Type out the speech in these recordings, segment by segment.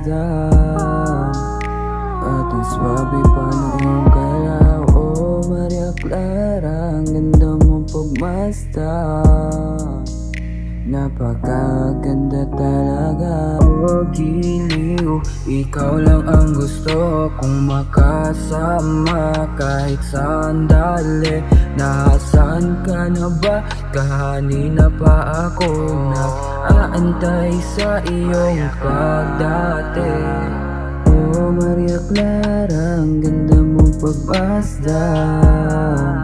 pagmasdan at ang swabe pa ng iyong galaw. Oh Maria Clara, ang ganda mong pagmasdan, napakaganda talaga. Oh giliw, ikaw lang ang gusto kong makasama kahit sandali. Nasaan ka na ba? Kanina pa ako nag-aantay sa iyong pagdate. Oh Maria Clara, ang ganda mong pagmasdan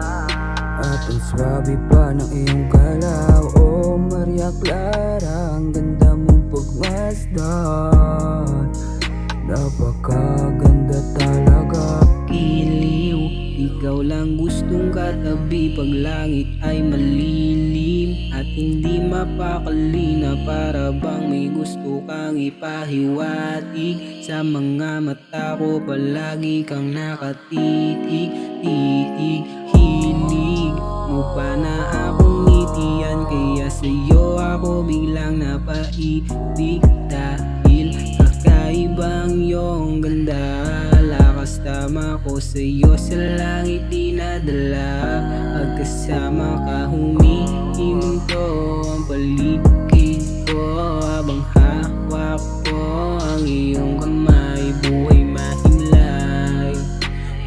at ang swabe pa ng iyong galaw. Oh Maria Clara, ang ganda mong pagmasdan, napakaganda talaga. Iliw, ikaw lang gustong katabi pag langit ay malilim at hindi mapakali na para bang may gusto kang ipahiwatig. Sa mga mata ko palagi kang nakatitig, titig, hilig mo pa na akong ngitian, kaya sa'yo ako biglang napaibig dahil kakaibang iyong ganda. Lakas tama ko sa'yo sa langit dinadala, pagkasama ka humihinto ang paligid ko habang hawak ko ang iyong kamay. Buhay mahimlay,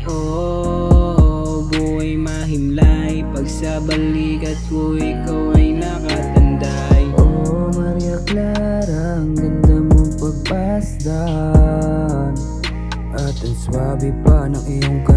oh buhay mahimlay, pag sa balikat ko ikaw ay nakatanday. Oh Maria Clara, ang ganda mong pagmasdan at ang swabe pa ng iyong